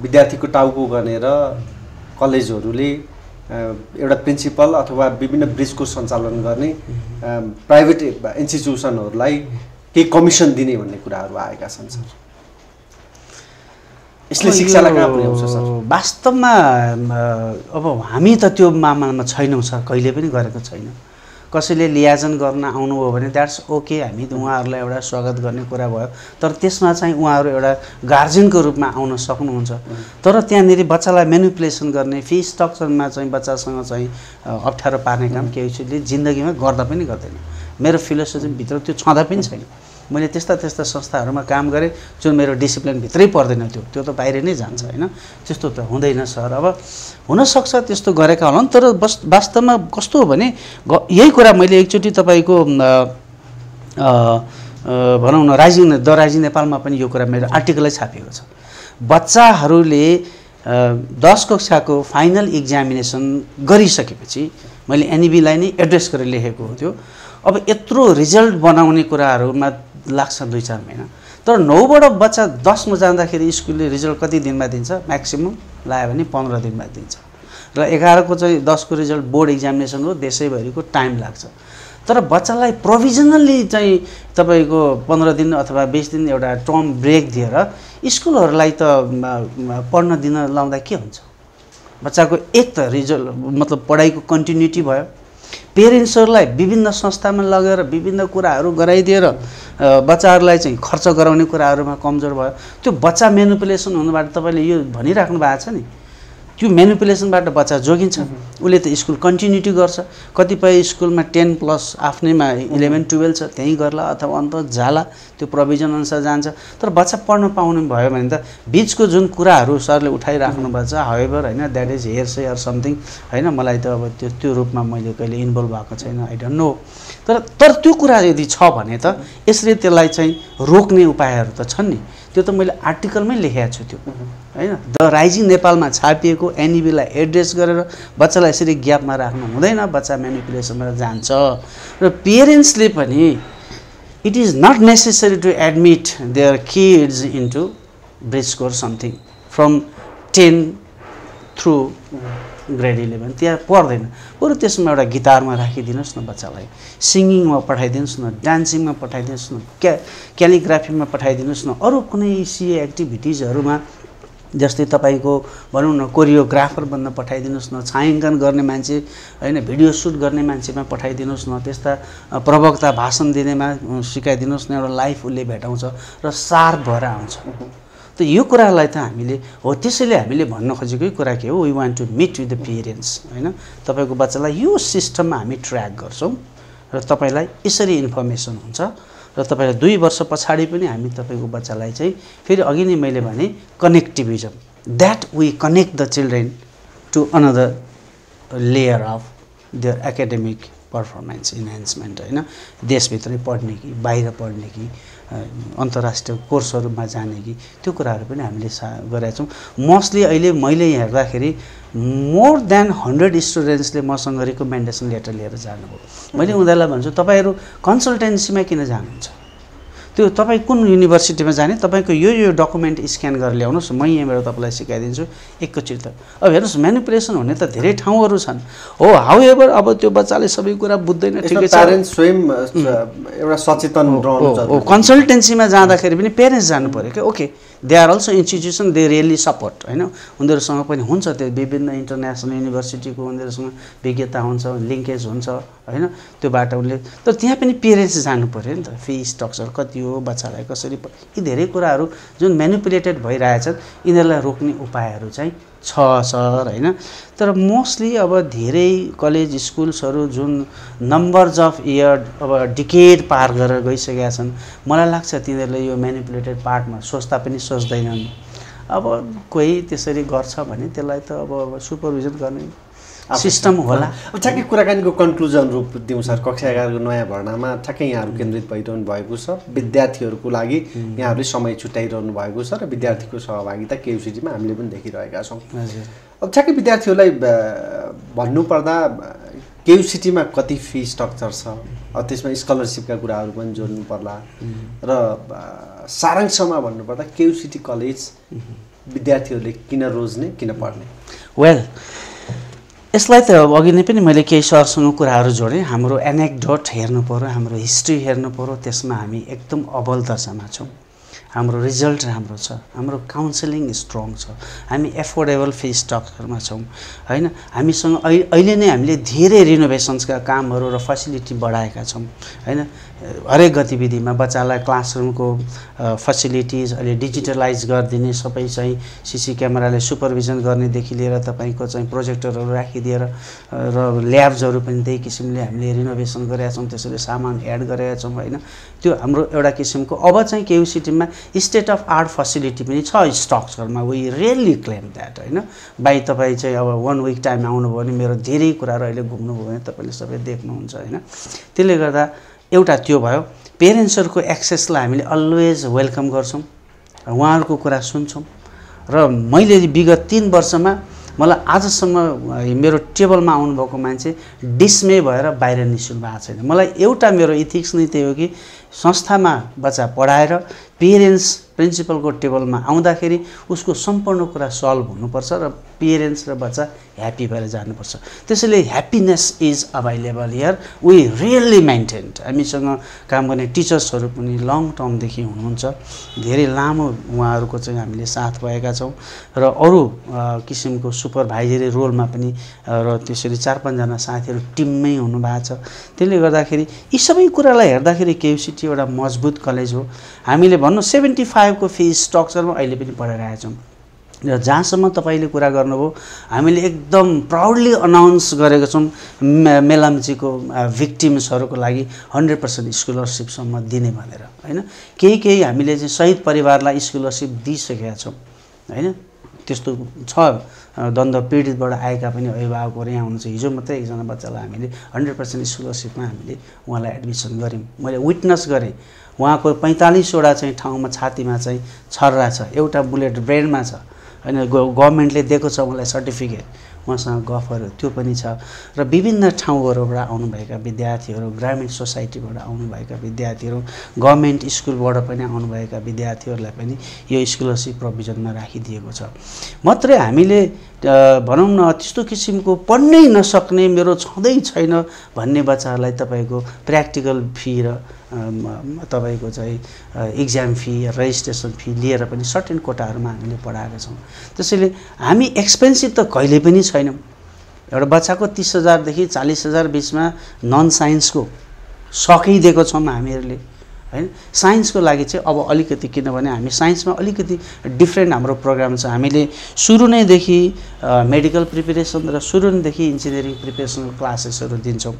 विद्यार्थीको टाउको गनेर कलेजहरूले एउटा प्रिन्सिपल अथवा विभिन्न ब्रिजको सञ्चालन गर्ने प्राइभेट इन्स्टिट्युसनहरूलाई केही कमिसन दिने भन्ने कुराहरू आएका छन् सर। यसले शिक्षालाई कहाँ पुर्याउँछ सर? वास्तवमा अब हामी त त्यो मामलामा छैनौँ सर, कहिले पनि गरेको छैन। कसैले लियाजन गर्न आउनुभयो भने द्याट्स ओके, हामी उहाँहरूलाई एउटा स्वागत गर्ने कुरा भयो। तर त्यसमा चाहिँ उहाँहरू एउटा गार्जियनको रूपमा आउन सक्नुहुन्छ। तर त्यहाँनिर बच्चालाई मेनिपुलेसन गर्ने, फी स्ट्रक्चरमा चाहिँ बच्चासँग चाहिँ अप्ठ्यारो पार्ने काम केही चिजले जिन्दगीमा गर्दा पनि गर्दैन। मेरो फिलोसफीभित्र त्यो छँदा पनि छैन। मैले त्यस्ता संस्थाहरूमा काम गरेँ जुन मेरो डिसिप्लिनभित्रै पर्दैन, त्यो त बाहिर नै जान्छ होइन। त्यस्तो त हुँदैन सर। अब हुनसक्छ त्यस्तो गरेका होलान्, तर वास्तवमा कस्तो हो भने यही कुरा मैले एकचोटि तपाईँको भनौँ न द राइजिङ नेपालमा पनि यो कुरा मेरो आर्टिकलै छापिएको छ। बच्चाहरूले 10 कक्षाको फाइनल एक्जामिनेसन गरिसकेपछि मैले एनइबीलाई नै एड्रेस गरेर लेखेको हो त्यो। अब यत्रो रिजल्ट बनाउने कुराहरूमा लाग्छ 2-4 महिना। तर 9बाट बच्चा 10मा जाँदाखेरि स्कुलले रिजल्ट कति दिनमा दिन्छ? म्याक्सिमम लायो भने 15 दिनमा दिन्छ। र 11को चाहिँ 10को रिजल्ट बोर्ड एक्जामिनेसन हो, देशैभरिको टाइम लाग्छ। तर बच्चालाई प्रोभिजनल्ली चाहिँ तपाईँको 15 दिन अथवा 20 दिन एउटा टर्म ब्रेक दिएर स्कुलहरूलाई त पढ्न दिन लाउँदा के हुन्छ? बच्चाको एक त रिजल्ट मतलब पढाइको कन्टिन्युटी भयो। पेरेन्ट्सहरूलाई विभिन्न संस्थामा लगेर विभिन्न कुराहरू गराइदिएर बच्चाहरूलाई चाहिँ खर्च गराउने कुराहरूमा कमजोर भयो। त्यो बच्चा मेनिपुलेसन हुनुबाट तपाईँले यो भनिराख्नु भएको छ नि, त्यो मेनिपुलेसनबाट बच्चा जोगिन्छ। उसले त स्कुल कन्टिन्युटी गर्छ। कतिपय स्कुलमा 10+ आफ्नैमा 11-12 छ, त्यहीँ गर्ला अथवा अन्त जाला, त्यो प्रोभिजन अनुसार जान्छ। तर बच्चा पढ्न पाउनु भयो भने त बिचको जुन कुराहरू सरले उठाइराख्नु भएको छ, हाउएभर होइन, द्याट इज हेयरसे अर समथिङ होइन, मलाई त अब त्यो रूपमा मैले कहिले इन्भल्भ भएको छैन, आई डोन्ट नो। तर त्यो कुरा यदि छ भने त यसरी त्यसलाई चाहिँ रोक्ने उपायहरू त छन् नि। त्यो त मैले आर्टिकलमै लेखेको छु त्यो होइन। द राइजिङ नेपालमा छापिएको एनइबीलाई एड्रेस गरेर बच्चालाई यसरी ग्यापमा राख्नु हुँदैन, बच्चा मेनिपुलेसनमा जान्छ। र पेरेन्ट्सले पनि it is not necessary to admit their kids into bridge course something from 10 through grade 11 त्यहाँ पर्दैन। बरु त्यसमा एउटा गिटारमा राखिदिनुहोस् न, बच्चालाई सिङ्गिङमा पठाइदिनुहोस् न, डान्सिङमा पठाइदिनुहोस् न, क्यालिग्राफीमा पठाइदिनुहोस् न, अरू कुनै सिए एक्टिभिटिजहरूमा जस्तै तपाईँको भनौँ न कोरियोग्राफर बन्न पठाइदिनुहोस् न, छायाङ्कन गर्ने मान्छे होइन, भिडियो सुट गर्ने मान्छेमा पठाइदिनुहोस् न, त्यस्ता प्रवक्ता भाषण दिनेमा सिकाइदिनुहोस् न। एउटा लाइफ उसले भेटाउँछ र सार्प भएर आउँछ। त यो कुरालाई त हामीले हो, त्यसैले हामीले भन्न खोजेकै कुरा के हो, we want to meet with the parents होइन। तपाईँको बच्चालाई यो सिस्टममा हामी ट्र्याक गर्छौँ र तपाईँलाई यसरी इन्फर्मेसन हुन्छ। र तपाईँलाई 2 वर्ष पछाडि पनि हामी तपाईँको बच्चालाई चाहिँ फेरि अघि नै मैले भने connectivism, that we connect the children to another layer of their academic performance enhancement होइन। देशभित्रै पढ्ने कि बाहिर पढ्ने कि अन्तर्राष्ट्रिय कोर्सहरूमा जाने कि, त्यो कुराहरू पनि हामीले गरेका छौँ। मोस्टली अहिले मैले हेर्दाखेरि मोर देन 100 स्टुडेन्ट्सले मसँग रिकमेन्डेसन लेटर लिएर जानुभयो। मैले उनीहरूलाई भन्छु तपाईँहरू कन्सल्टेन्सीमा किन जानुहुन्छ? त्यो तपाईँ कुन युनिभर्सिटीमा जाने, तपाईँको यो डकुमेन्ट स्क्यान गरेर ल्याउनुहोस्, म यहीँबाट तपाईँलाई सिकाइदिन्छु एकैचोटि। त अब हेर्नुहोस् मेनिपुलेसन हुने त धेरै ठाउँहरू छन् हो। हाउएभर अब त्यो बच्चाले सबै कुरा बुझ्दैन, ठिकै छ, प्यारेन्ट्स स्वयं एउटा सचेतन रहनु। कन्सल्टेन्सीमा जाँदाखेरि पनि पेरेन्ट्स जानु पऱ्यो क्या। Okay, they are also institution, they really support होइन। उनीहरूसँग पनि हुन्छ त्यो विभिन्न इन्टरनेसनल युनिभर्सिटीको उनीहरूसँग विज्ञता हुन्छ, लिङ्केज हुन्छ होइन, त्यो बाटो उनले। तर त्यहाँ पनि पेरेन्ट्स जानु पऱ्यो नि त। फी स्ट्रक्चर कति हो, बच्चालाई कसरी, यी धेरै कुराहरू जुन म्यानिपुलेटेड भइरहेछन्, यिनीहरूलाई रोक्ने उपायहरू चाहिँ छ सर होइन। तर मोस्टली अब धेरै कलेज स्कुल्सहरू जुन नम्बर्स अफ इयर अब डिकेड पार गरेर गइसकेका छन्, मलाई लाग्छ तिनीहरूले यो म्यानिपुलेटेड पार्टमा सोच्दा पनि सोच्दैनन्। अब कोही त्यसरी गर्छ भने त्यसलाई त अब सुपरभिजन गर्ने सिस्टम होला। अब ठ्याक्कै कुराकानीको कन्क्लुजन रूप दिउँ सर। कक्षा 11 को नयाँ भर्नामा ठ्याक्कै यहाँहरू केन्द्रित भइरहनु भएको छ, विद्यार्थीहरूको लागि यहाँहरूले समय छुट्याइरहनु भएको छ र विद्यार्थीको सहभागिता केयुसिटीमा हामीले पनि देखिरहेका छौँ। अब ठ्याक्कै विद्यार्थीहरूलाई भन्नुपर्दा केयुसिटीमा कति फी स्ट्रक्चर छ, त्यसमा स्कलरसिपका कुराहरू पनि जोड्नु पर्ला र सारांशमा भन्नुपर्दा केयुसिटी कलेज विद्यार्थीहरूले किन रोज्ने, किन पढ्ने? वेल, यसलाई त अघि नै पनि मैले केही सरसँग कुराहरू जोडेँ। हाम्रो एनेक्डोट हेर्नु पऱ्यो, हाम्रो हिस्ट्री हेर्नु पऱ्यो, त्यसमा हामी एकदम अब्बल दर्जामा छौँ। हाम्रो रिजल्ट राम्रो छ, हाम्रो काउन्सिलिङ स्ट्रङ छ, हामी एफोर्डेबल फी स्ट्रक्चरमा छौँ हैन। हामीसँग अहिले नै हामीले धेरै रिनोभेसन्सका कामहरू र फेसिलिटी बढाएका छौँ हैन। हरेक गतिविधिमा बच्चालाई क्लासरुमको फेसिलिटिज अहिले डिजिटलाइज गरिदिने, सबै चाहिँ सीसी क्यामेराले सुपरभिजन गर्नेदेखि लिएर तपाईँको चाहिँ प्रोजेक्टरहरू राखिदिएर र ल्याब्सहरू पनि त्यही किसिमले हामीले रिनोभेसन गरेका छौँ, त्यसैले सामान एड गरेका छौँ हैन। त्यो हाम्रो एउटा किसिमको अब चाहिँ केयुसिटीमा स्टेट अफ आर्ट फेसिलिटी पनि छ स्ट्रक्चरमा। वी रियली क्लेम द्याट हैन। बाई तपाईँ चाहिँ अब 1 विक टाइम आउनुभयो भने मेरो धेरै कुराहरू अहिले घुम्नुभयो भने तपाईँले सबै देख्नुहुन्छ हैन। त्यसले गर्दा एउटा त्यो भयो। पेरेन्ट्सहरूको एक्सेसलाई हामीले अलवेज वेलकम गर्छौँ, उहाँहरूको कुरा सुन्छौँ र मैले विगत 3 वर्षमा मलाई आजसम्म मेरो टेबलमा आउनुभएको मान्छे डिसमे भएर बाहिर निस्किनु भएको छैन। मलाई एउटा मेरो इथिक्स नै त्यही हो कि संस्थामा बच्चा पढाएर पेरेन्ट्स प्रिन्सिपलको टेबलमा आउँदाखेरि उसको सम्पूर्ण कुरा सल्भ हुनुपर्छ र पेरेन्ट्स र बच्चा ह्याप्पी भएर जानुपर्छ। त्यसैले happiness is available here, we really maintained. हामीसँग काम गर्ने टिचर्सहरू पनि लङ टर्मदेखि हुनुहुन्छ, धेरै लामो उहाँहरूको चाहिँ हामीले साथ भएका छौँ र अरू किसिमको सुपरभाइजरी रोलमा पनि र त्यसरी 4-5 जना साथीहरू टिममै हुनुभएको छ। त्यसले गर्दाखेरि यी सबै कुरालाई हेर्दाखेरि केयुसिटी एउटा मजबुत कलेज हो। हामीले भन्नु 75 को फी स्ट्रक्चरमा अहिले पनि पढाइरहेका छौँ र जहाँसम्म तपाईँले कुरा गर्नुभयो हामीले एकदम प्राउडली अनाउन्स गरेको छौँ मेलम्चीको भिक्टिम्सहरूको लागि 100% स्कलरसिपसम्म दिने भनेर हैन। केही हामीले चाहिँ शहीद परिवारलाई स्कलरसिप दिइसकेका छौँ हैन। त्यस्तो छ द्वन्द्व पीडितबाट आएका पनि अभिभावकहरू यहाँ हुनुहुन्छ। हिजो मात्रै एकजना बच्चालाई हामीले 100% स्कलरसिपमा हामीले उहाँलाई एडमिसन गऱ्यौँ। मैले विटनेस गरेँ, उहाँको 45वटा चाहिँ ठाउँमा छातीमा चाहिँ छर्रा छ, एउटा बुलेट ब्रेनमा छ हैन। गभर्नमेन्टले दिएको छ मलाई सर्टिफिकेट, उहाँसँग गफहरू त्यो पनि छ र विभिन्न ठाउँहरूबाट आउनुभएका विद्यार्थीहरू, ग्रामीण सोसाइटीबाट आउनुभएका विद्यार्थीहरू, गभर्नमेन्ट स्कुलबाट पनि आउनुभएका विद्यार्थीहरूलाई पनि यो स्कलरसिप प्रोभिजनमा राखिदिएको छ। मात्रै हामीले भनौँ न त्यस्तो किसिमको पढ्नै नसक्ने, मेरो छँदै छैन भन्ने बच्चाहरूलाई तपाईँको प्र्याक्टिकल फी र तपाईँको चाहिँ इक्जाम फी, रेजिस्ट्रेसन फी लिएर पनि सर्टेन कोटाहरूमा हामीले पढाएका छौँ। त्यसैले हामी एक्सपेन्सिभ त कहिले पनि छैनौँ। एउटा बच्चाको 30,000 देखि 40,000 बिचमा नन साइन्सको सकिदिएको छौँ हामीहरूले हैन। साइन्सको लागि चाहिँ अब अलिकति, किनभने हामी साइन्समा अलिकति डिफ्रेन्ट हाम्रो प्रोग्राम छ। हामीले सुरु नैदेखि मेडिकल प्रिपेरेसन र सुरु नैदेखि इन्जिनियरिङ प्रिपेरेसनल क्लासेसहरू दिन्छौँ।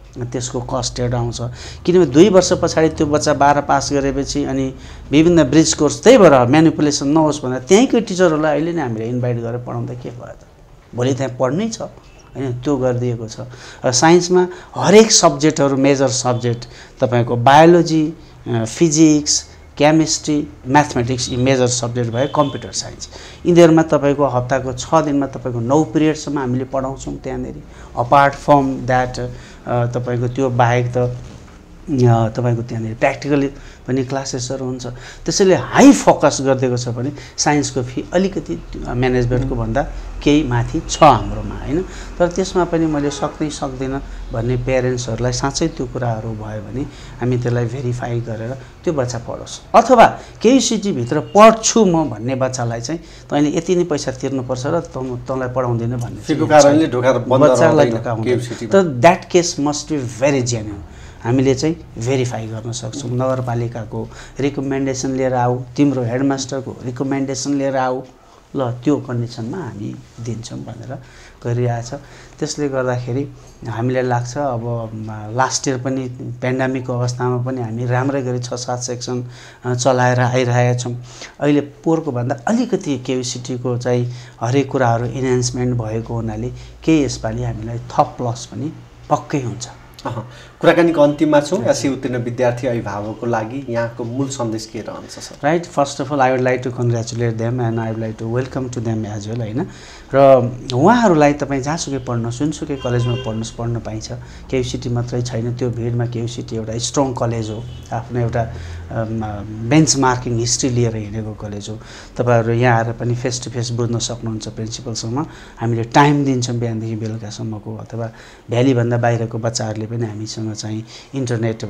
त्यसको कस्ट हेर्दा आउँछ, किनभने 2 वर्ष पछाडि त्यो बच्चा 12 पास गरेपछि अनि विभिन्न ब्रिज कोर्स, त्यही भएर म्यानिपुलेसन नहोस् भनेर त्यहीँको टिचरहरूलाई अहिले नै हामीले इन्भाइट गरेर पढाउँदा के भयो त, भोलि त्यहाँ पढ्नै छ हैन। त्यो गरिदिएको छ। र साइन्समा हरेक सब्जेक्टहरू मेजर सब्जेक्ट तपाईँको बायोलोजी, फिजिक्स, केमिस्ट्री, म्याथमेटिक्स यी मेजर सब्जेक्ट भयो। कम्प्युटर साइन्स यिनीहरूमा तपाईँको हप्ताको 6 दिनमा तपाईँको 9 पिरियडसम्म हामीले पढाउँछौँ त्यहाँनिर। अपार्ट फ्रम द्याट तपाईँको त्यो बाहेक त तपाईँको त्यहाँनिर प्र्याक्टिकली पनि क्लासेसहरू हुन्छ। त्यसैले हाई फोकस गरिदिएको छ भने साइन्सको फी अलिकति म्यानेजमेन्टको भन्दा केही माथि छ हाम्रोमा हैन। तर त्यसमा पनि मैले सक्दिनँ भन्ने पेरेन्ट्सहरूलाई साँच्चै त्यो कुराहरू भयो भने हामी त्यसलाई भेरिफाई गरेर त्यो बच्चा पढोस्, अथवा केयुसिटीभित्र पढ्छु म भन्ने बच्चालाई चाहिँ तैँले यति नै पैसा तिर्नुपर्छ र तँलाई पढाउँदैन भन्ने बच्चालाई धोका हुँदैन। तर that case must be very genuine. हामीले चाहिँ भेरिफाई गर्न सक्छौँ। नगरपालिकाको रिकमेन्डेसन लिएर आऊ, तिम्रो हेडमास्टरको रिकमेन्डेसन लिएर आऊ, ल त्यो कन्डिसनमा हामी दिन्छौँ भनेर गरिरहेछ। त्यसले गर्दाखेरि हामीलाई लाग्छ अब लास्ट इयर पनि पेन्डेमिकको अवस्थामा पनि हामी राम्रै गरी 6-7 सेक्सन चलाएर आइरहेका छौँ। अहिले पोहोरको भन्दा अलिकति केयुसिटीको चाहिँ हरेक कुराहरू इन्हान्समेन्ट भएको हुनाले केही यसपालि हामीलाई थप प्लस पनि पक्कै हुन्छ। कुराकानीको अन्तिममा छौँ। एससी उत्तीर्ण विद्यार्थी अभिभावकको लागि यहाँको मूल सन्देश के रहन्छ sir? Right, first of all I would like to congratulate them and I would like to welcome to them as well, होइन। र उहाँहरूलाई तपाईँ जहाँसुकै पढ्नु, जुनसुकै कलेजमा पढ्न पाइन्छ। केयुसिटी मात्रै छैन, त्यो भिडमा केयुसिटी एउटा स्ट्रङ कलेज हो, आफ्नो एउटा बेन्च मार्किङ हिस्ट्री लिएर हिँडेको कलेज हो। तपाईँहरू यहाँ आएर पनि फेस टु फेस बुझ्न सक्नुहुन्छ प्रिन्सिपलसँग। हामीले टाइम दिन्छौँ बिहानदेखि बेलुकासम्मको, अथवा भ्यालीभन्दा बाहिरको बच्चाहरूले पनि हामीसँग चाहिँ इन्टरनेट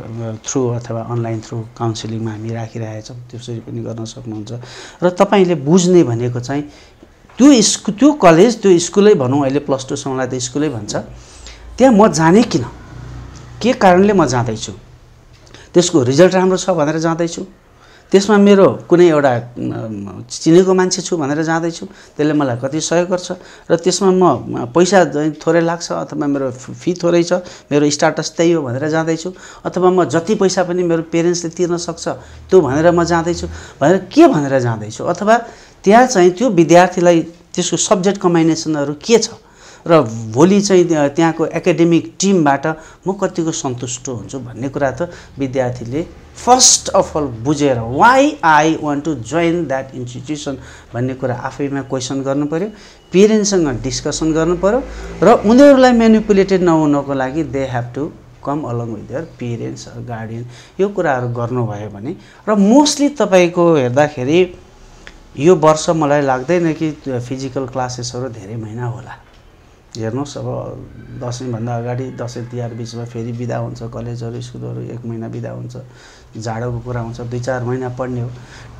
थ्रु अथवा अनलाइन थ्रु काउन्सिलिङमा हामी राखिरहेका छौँ। त्यसरी पनि गर्न सक्नुहुन्छ। र तपाईँले बुझ्ने भनेको चाहिँ त्यो कलेज, त्यो स्कुलै भनौँ, अहिले +2 सम्मलाई त स्कुलै भन्छ, त्यहाँ म जाने किन, के कारणले म जाँदैछु, त्यसको रिजल्ट राम्रो छ भनेर जाँदैछु, त्यसमा मेरो कुनै एउटा चिनेको मान्छे छु भनेर जाँदैछु, त्यसले मलाई कति सहयोग गर्छ, र त्यसमा म पैसा थोरै लाग्छ अथवा मेरो फी थोरै छ, मेरो स्टाटस त्यही हो भनेर जाँदैछु, अथवा म जति पैसा पनि मेरो पेरेन्ट्सले तिर्न सक्छ त्यो भनेर म जाँदैछु भनेर के भनेर जाँदैछु, अथवा त्यहाँ चाहिँ त्यो विद्यार्थीलाई त्यसको सब्जेक्ट कम्बाइनेसनहरू के छ, र भोलि चाहिँ त्यहाँको एकाडेमिक टिमबाट म कतिको सन्तुष्ट हुन्छु भन्ने कुरा त विद्यार्थीले फर्स्ट अफ अल बुझेर why I want to join that institution भन्ने कुरा आफैमा क्वेसन गर्नु पऱ्यो, पेरेन्ट्ससँग डिस्कसन गर्नु पऱ्यो, र उनीहरूलाई म्यानिपुलेटेड नहुनको लागि they have to come along with their parents or guardian. यो कुराहरू गर्नुभयो भने, र मोस्टली तपाईँको हेर्दाखेरि यो वर्ष मलाई लाग्दैन कि फिजिकल क्लासेसहरू धेरै महिना होला। हेर्नुहोस्, अब दसैँभन्दा अगाडि दसैँ तिहार बिचमा फेरि बिदा हुन्छ, कलेजहरू स्कुलहरू 1 महिना बिदा हुन्छ, जाडोको कुरा हुन्छ, 2-4 महिना पढ्ने हो।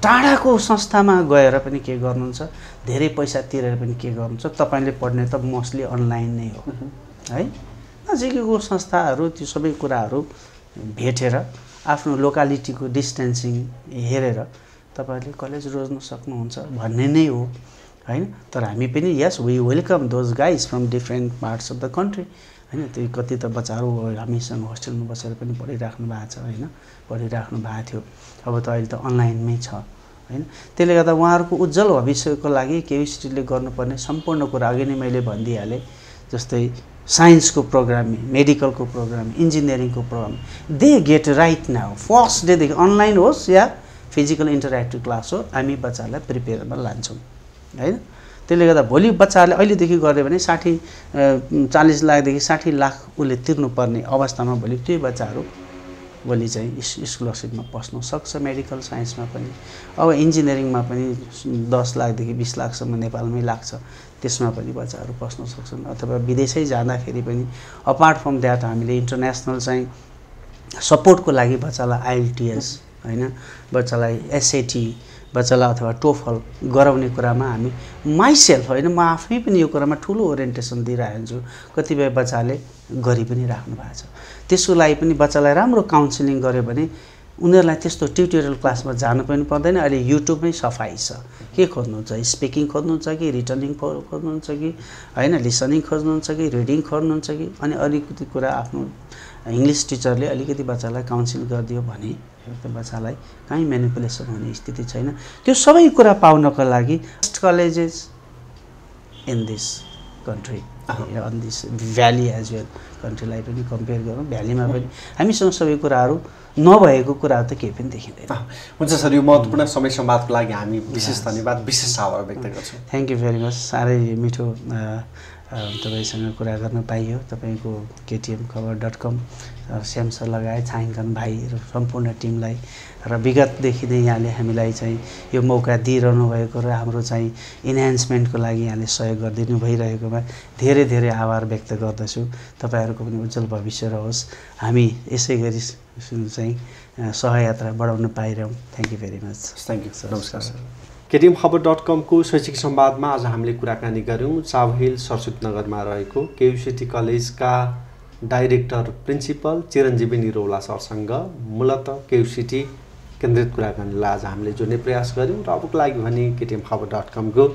टाढाको संस्थामा गएर पनि के गर्नुहुन्छ, धेरै पैसा तिरेर पनि के गर्नुहुन्छ, तपाईँले पढ्ने त मोस्टली अनलाइन नै हो, है। नजिकैको संस्थाहरू त्यो सबै कुराहरू भेटेर आफ्नो लोकालिटीको डिस्टेन्सिङ हेरेर तपाईँहरूले कलेज रोज्न सक्नुहुन्छ भन्ने नै हो, हैन। तर हामी पनि यस we welcome those guys from different parts of the country, हैन। त्यो कति त बच्चाहरू हामीसँग होस्टेलमा बसेर पनि पढिराख्नु भएको छ, हैन, पढिराख्नु भएको थियो। अब त अहिले त अनलाइनमै छ, हैन। त्यसले गर्दा उहाँहरूको उज्जवल भविष्यको लागि केयुसिटीले गर्नुपर्ने सम्पूर्ण कुरा अघि नै मैले भनिदिइहालेँ। जस्तै साइन्सको प्रोग्राम, मेडिकलको प्रोग्राम, इन्जिनियरिङको programme, they get right now first डेदेखि अनलाइन होस् या फिजिकल इन्टरेक्टिभ क्लास हो, हामी बच्चाहरूलाई प्रिपेयरमा लान्छौँ, हैन। त्यसले गर्दा भोलि बच्चाहरूले अहिलेदेखि गऱ्यो भने 40 लाखदेखि 60 लाख उसले तिर्नुपर्ने अवस्थामा भोलि त्यही बच्चाहरू भोलि चाहिँ स्कलरसिपमा पस्न सक्छ, मेडिकल साइन्समा पनि। अब इन्जिनियरिङमा पनि 10 लाखदेखि 20 लाखसम्म नेपालमै लाग्छ, त्यसमा पनि बच्चाहरू पस्न सक्छन्। अथवा विदेशै जाँदाखेरि पनि अपार्ट फ्रम द्याट हामीले इन्टरनेसनल चाहिँ सपोर्टको लागि बच्चालाई IELTS, हैन, बच्चालाई SAT, बच्चालाई अथवा टोफल गराउने कुरामा हामी माइसेल्फ, होइन, म आफै पनि यो कुरामा ठुलो ओरिएन्टेसन दिइरहेको छु। कतिपय बच्चाले गरि पनि राख्नु भएको छ। त्यसको लागि पनि बच्चालाई राम्रो काउन्सिलिङ गर्यो भने उनीहरूलाई त्यस्तो ट्युटोरियल क्लासमा जानु पनि पर्दैन। अहिले युट्युबमै सफाइ छ, के खोज्नुहुन्छ, स्पिकिङ खोज्नुहुन्छ कि रिटर्निङ खोज्नुहुन्छ कि, होइन, लिसनिङ खोज्नुहुन्छ कि रिडिङ खोज्नुहुन्छ कि, अनि अलिकति कुरा आफ्नो इङ्ग्लिस टिचरले अलिकति बच्चालाई काउन्सिल गरिदियो भने बच्चालाई कहीँ म्यानिपुलेसन हुने स्थिति छैन। त्यो सबै कुरा पाउनको लागि best colleges in this country, on this valley as well, कन्ट्रीलाई पनि कम्पेयर गरौँ, भ्यालीमा पनि हामीसँग सबै कुराहरू नभएको कुरा त केही पनि देखिँदैन। हुन्छ सर, यो महत्त्वपूर्ण समय संवादको लागि हामी विशेष धन्यवाद, विशेष आभार व्यक्त गर्छौँ। Thank you very much. साह्रै मिठो तपाईँसँग कुरा गर्न पाइयो। तपाईँको KTM-खबर.com, श्याम सर लगायत छायाङ्कन भाइ र सम्पूर्ण टिमलाई र विगतदेखि नै यहाँले हामीलाई चाहिँ यो मौका दिइरहनु भएको र हाम्रो चाहिँ इन्हान्समेन्टको लागि यहाँले सहयोग गरिदिनु भइरहेकोमा धेरै धेरै आभार व्यक्त गर्दछु। तपाईँहरूको पनि उज्जवल भविष्य रहोस्, हामी यसै गरी चाहिँ सहयात्रा बढाउन पाइरहौँ। Thank you very much. Thank you sir. नमस्कार सर। KTM-खबर.com को शैक्षिक संवादमा आज हामीले कुराकानी गऱ्यौँ चाबहिल सरस्वती नगरमा रहेको केयुसिटी कलेजका डाइरेक्टर प्रिन्सिपल चिरञ्जीवी निरौला सरसँग मूलतः केयुसिटी केन्द्रित कुराकानीलाई आज हामीले जोड्ने प्रयास गऱ्यौँ। र अबको लागि भने KTM-खबर.com को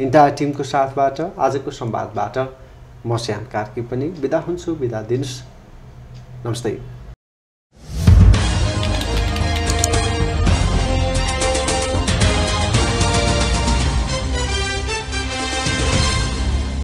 इन्टायर टिमको साथबाट आजको संवादबाट म श्याम कार्की पनि बिदा हुन्छु। बिदा दिनुहोस्। नमस्ते।